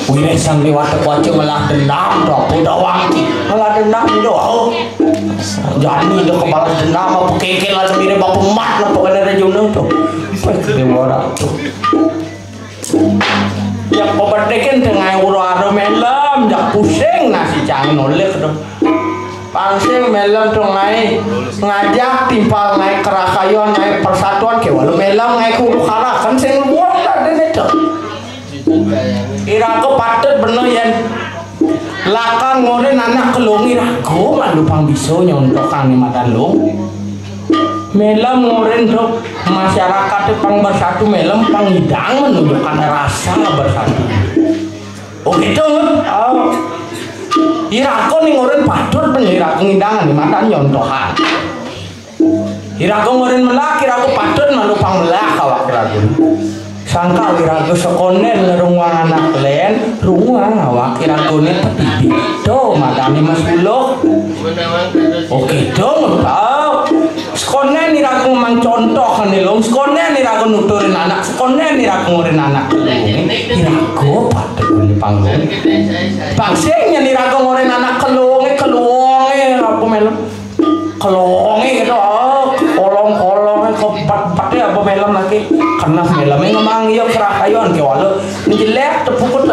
wih sang di waktu kacem malah dendam tuh udah wangi malah dendam itu jadi itu kepala dendam apa kekil lah sendiri bapak mat lah pokoknya ada jono tuh di orang tuh yang peberdekin tengah uru-uru melam jak pusing nasi jangan oleh tuh pangsing melem dong ngai ngajak timpal ngai kerakayon ngai persatuan ke walau melem ngai kudu karakan sing luar ada itu irago patut bener yen lakang ngoren anak kelung irago mandu pang biso nyontok kang madan lu melem ngoren dok masyarakat pang bersatu melem pang hidang menunjukkan rasa bersatu oh gitu oh irago nih ngoren patut bener irago ngidangan di mata nyontohan irago ngoren melak irago patut malupang melak awak irago sangka irago sekonen ngerungang anak len rungang awak irago nih petibik do madani mas bulog oke dong tau sekonen irago mang contoh kan ilung sekonen irago nuturin anak sekonen irago ngoren anak irago patut bener panggung pangsingnya irago ngoren anak kelunge aku melem kelunge gitu kolong kepat-patnya apa melem lagi karena melemnya ngemang iya kerakayon ke walau njelek tepukut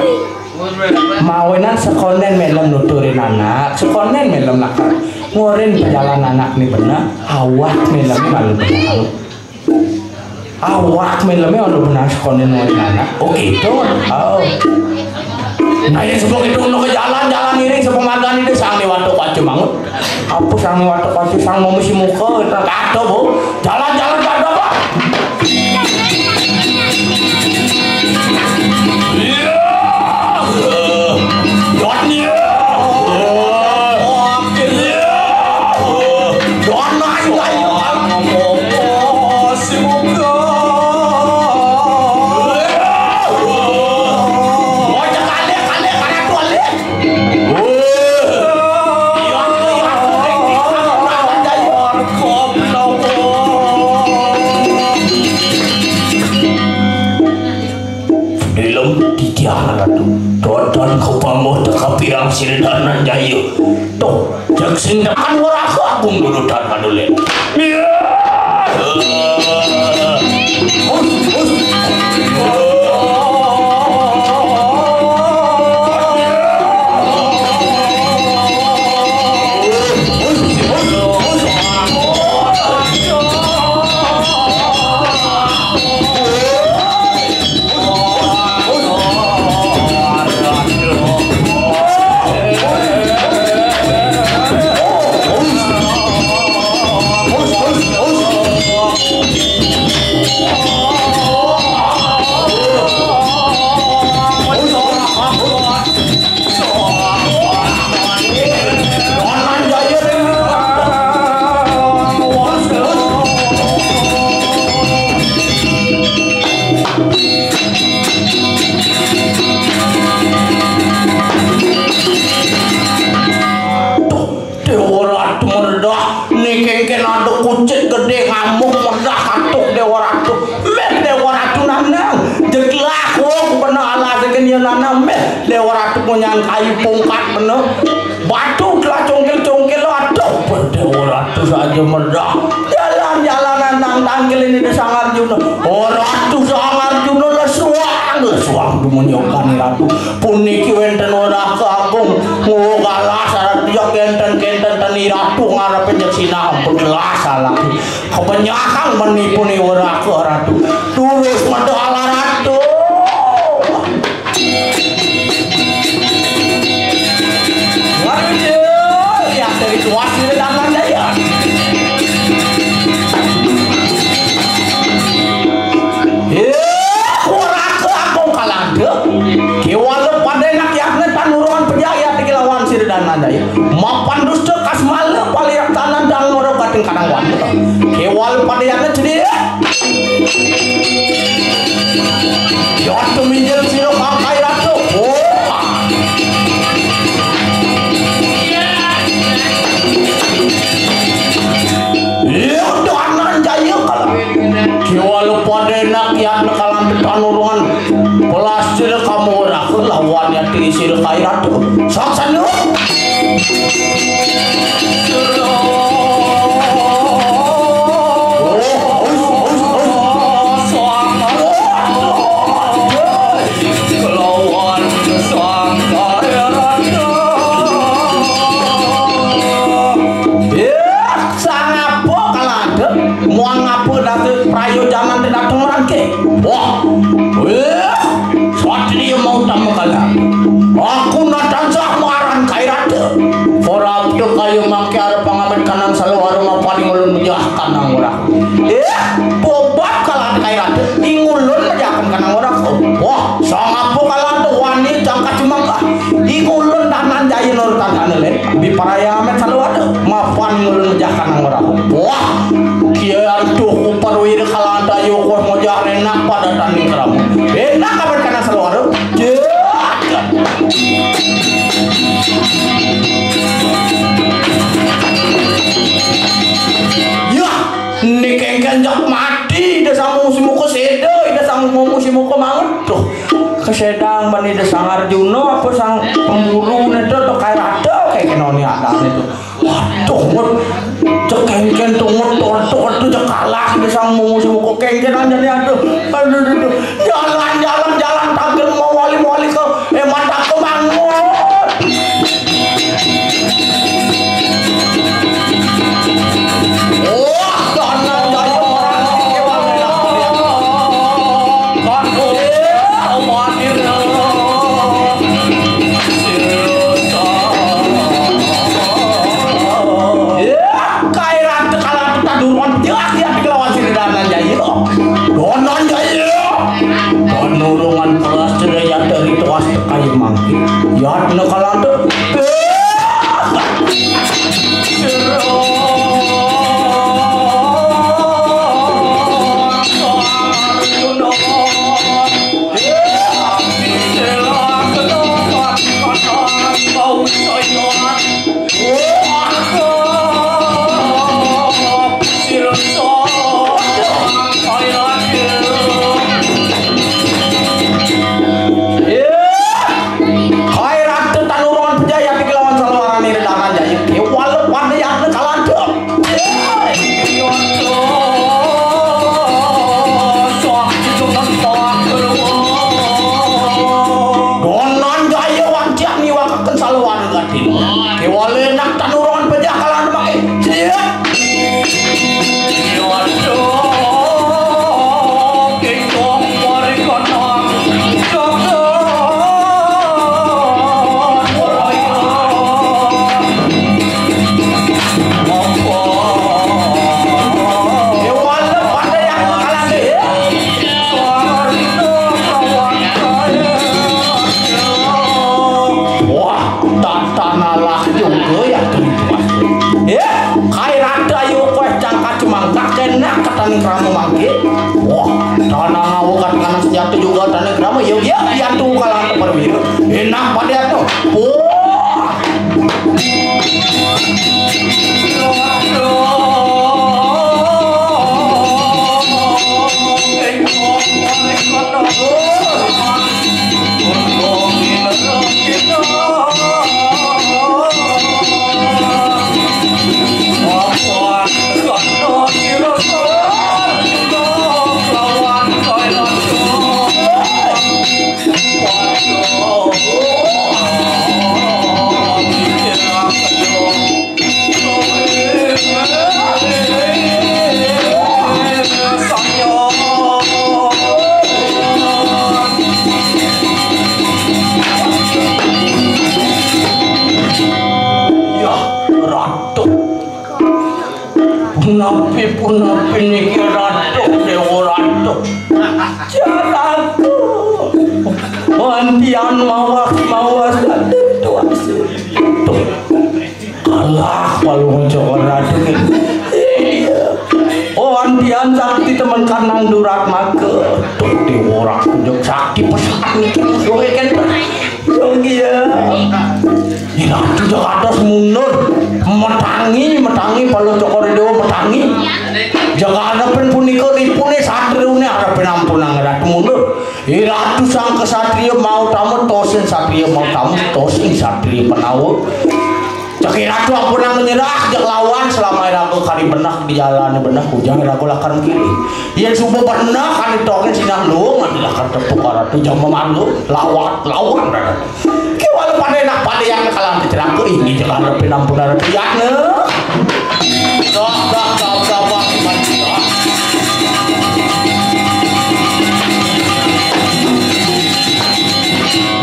mawenan sekonen melem nuturin anak sekonen melem lakar ngoren jalan anak nih bener awak melemnya malu bener awak melemnya malu bener sekonen ngoren anak oh gitu oh nah ini sebelum itu untuk ke jalan-jalan ini sebelum makan ini sang nih waktu kacu banget apa sang nih waktu kacu sang mau mesti muka itu kado bu jalan-jalan kado pak iya Johnny dan kepamoh teka pirang sirdanan jayu tuh jak sindakan waraku agung dulu dan kadule kucing gede ngamuk medah katuk dewa ratu met dewa ratu nanang jeglah kok bener ala segini nanang met dewa ratu punya kayu pungkat bener batu kelah congkel aduh dewa ratu saja medah jalan-jalanan nang tanggil ini di Sangar Juno oh ratu Sangar Juno lesuang dumunyokan ratu puniki wenten ora keagung ngogalah syarat dia kenten tani ratu ngarepe jeksina ampun salah kebanyakan menipu nih ora ke ratu tulis madu ala ratu waduh lihat dari tuas di dalam daya ora ke aku kalande kiwale pada enak yakne panuruan pejaya di lawan sirdan daya mapan dusta kasmale palirak tanan dang ngoro kating kadang wan kewal pada yakne jadi yo tuminjel siro kakai ratu kewal pada enak yakne kalam panuruan pelasir kamu ora lawan yang diisi khairat saksan lu nur tandane le biparaya amet selalu ada mafan ngulun mejakan nang ora wah kieu aduh perwira kalanda yo kok mojah enak pada tanding keramu enak kapan kana selalu ada ya ni kengken jak mati da sang musimuko sedo da sang musimuko manget tuh kesedang bani da sang Arjuna apa sang pemburu nedo to kae rada kae kenoni adane tuh waduh cek kengken tuh motor tuh cek kalah da sang musimuko kengken anjane aduh jalan tagel mau wali ke mata ke mangut nurungan kelas ceraya dari tuas tekai mangki ya nekalanda Kramu mangke wah dana ngawukan kanan senjata juga tane kramu ya piantu kalah perwira enak pada atuh Punapi niki ratu dewa ratu jalaku wantian mawas tuas kalah walau joko ratu wantian sakti teman kanang durat make tuh dewa ratu jok sakti pesan niki soe kan ya ratu jok atas mundur metangi kalau cokor dewa metangi jangan hadapan punika ripune satriune hadapan ampunan ratu mundur ratu sang kesatria mau tamu tosin satria mau tamu tosin satria penawa cek ratu ampunan menyerah jak lawan selama ratu kari benah di jalan benah hujang ratu lakar kiri yang subuh benah kali token sinah luang nanti lakar tepuk ratu jam memandu lawan walau pada enak pada yang kalah dicerang ke ini jangan hadapan ampunan ratu yakne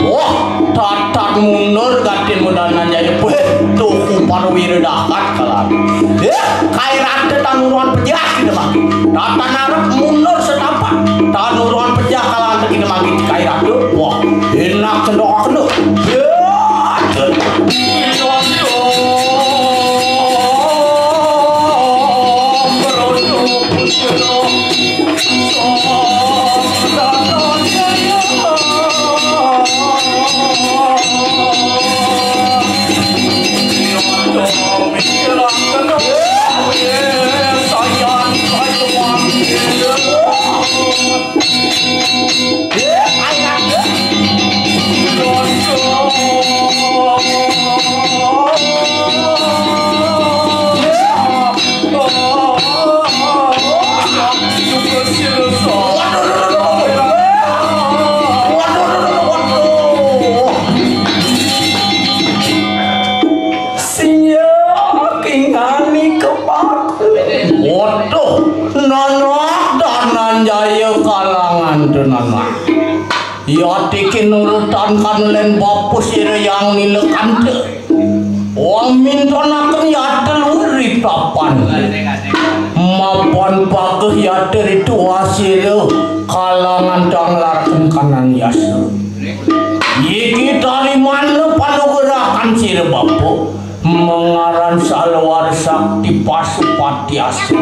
wah tatat mundur gatin mudanan jadi tuh parwira dakat kalah kai rada tanuruan pejah gitu mah tata narap mundur setapak tanuruan pejah kalah gitu mah kai rada wah enak cendok kena nana ya tiki nurutan kan len bapus yang nilekan te wang mintonakan ya teluri papan mapan pakeh ya itu hasil kalangan danglarkan kanan yasa iki dari mana panugerakan sire bapo mengaran salwar sakti pasupati asli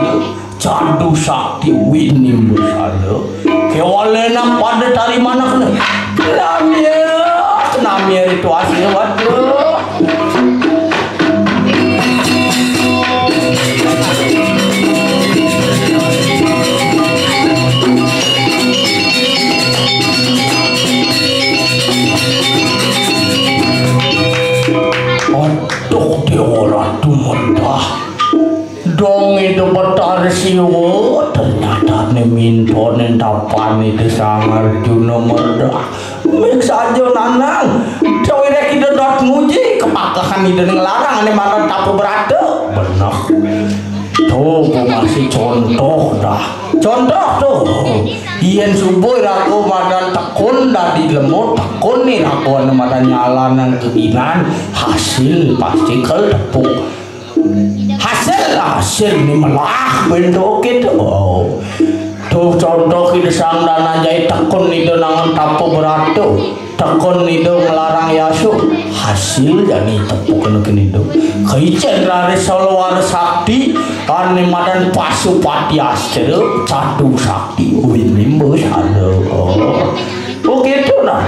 candu sakti winim besalo kewalena pada dari mana kenamir itu asli waduh aduh dewa tumendah dong itu betar siwo ternyata nih mintonen tapan itu sangar juno merdah mik saja nanang cewek kita dot muji kepakahan itu ngelarang ane mana tapu berada benar tuh masih contoh tuh ien subuh aku madan tekun dari lemot tekun nih aku ane madan nyalanan kebinan hasil pasti kel tepuk hasil ni malah bentuk gitu tuh contoh kita sang dana jahit tekun itu nangan tapu beratu tekun itu melarang yasu hasil jadi tepuk kena itu kaitan dari salwar sakti karena madan pasupati asal cadu sakti winim besar begitu nah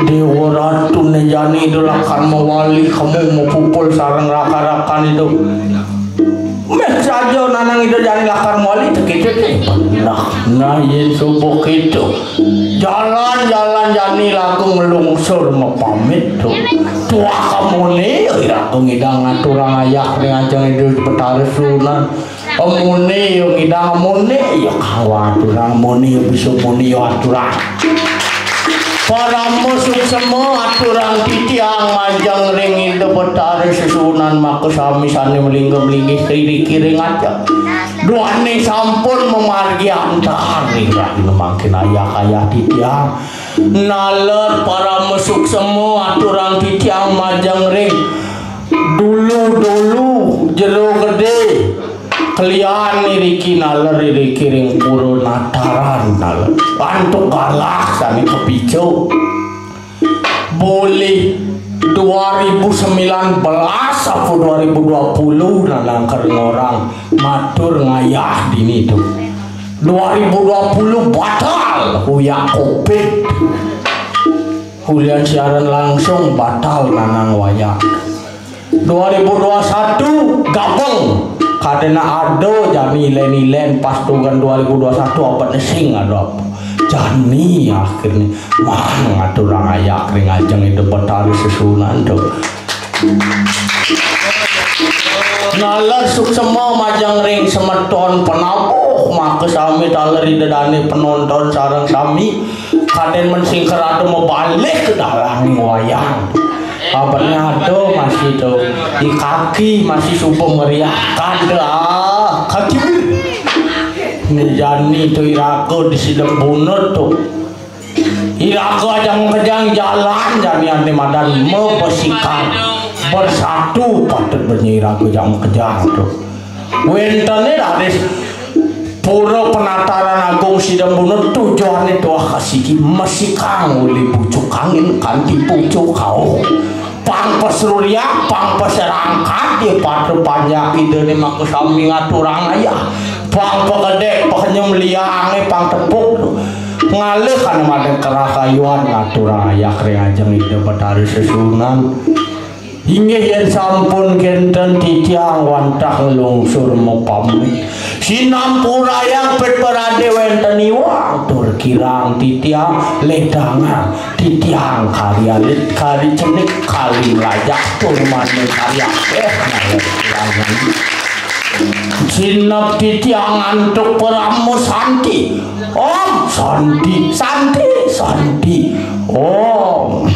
Dewa Ratu Nejani itu lakar mewali kamu mau pupul sarang raka-rakan itu mek saja nanang itu jadi lakar mewali itu nah Yesus begitu jalan-jalan jani laku ngelungsur mau pamit tuh tua kamu nih aku ngidang aturang ayak dengan jang itu petara sunan muni yang ngidang muni ya kawan aturang muni bisa muni ya aturang para musuh semua aturang titiang majang ring itu betari sesunan maka sami sani melingga-melinggi kiri-kiri aja duane sampun memargi antar ring makin ayah-ayah titiang nalar para musuh semua aturang titiang majang ring dulu jero gede kalian iriki nalar iriki ring puro nataran nalar bantu galak sani kepicu boleh 2019 atau 2020 nalang kering orang matur ngayah dini tuh 2020 batal huya covid kuliah siaran langsung batal nanang wayak 2021 gabung karena ada jani nilai pas tugan 2021 apa nesing ada apa jani akhirnya mana ngatur orang ayak ring ajang itu betari sesunan tuh nalar suk semua majang ring semeton penabuh maka sami taleri dedane penonton sarang sami kaden mensingker ada mau balik ke dalam wayang kabarnya ada masih tuh di kaki masih subuh meriahkan dah kaki ini jani tuh iraku di sidang bunut tuh iraku ajang-ajang jalan jani ane madan membesikan bersatu patut benyiraku jang kejang tuh wentane dari pura penataran agung sidang bunut tujuannya doa kasih masih kang oleh pucuk angin kanti pucuk kau pang pesurya pang peserangkat ya patut panjang ide nih maku sami ngaturang ayah pang pegedek penyem liang pang tepuk ngalih kan maden kerakayuan ngaturang ayah kering ajeng ide betari sesunan hingga yang sampun kenten titiang wantah lungsur mau pamit sinampura yang berperade wenteni waktu kirang titiang ledangan titiang karya lit kari cenik kali lajak turman karya sinap titiang antuk peramu santi om santi om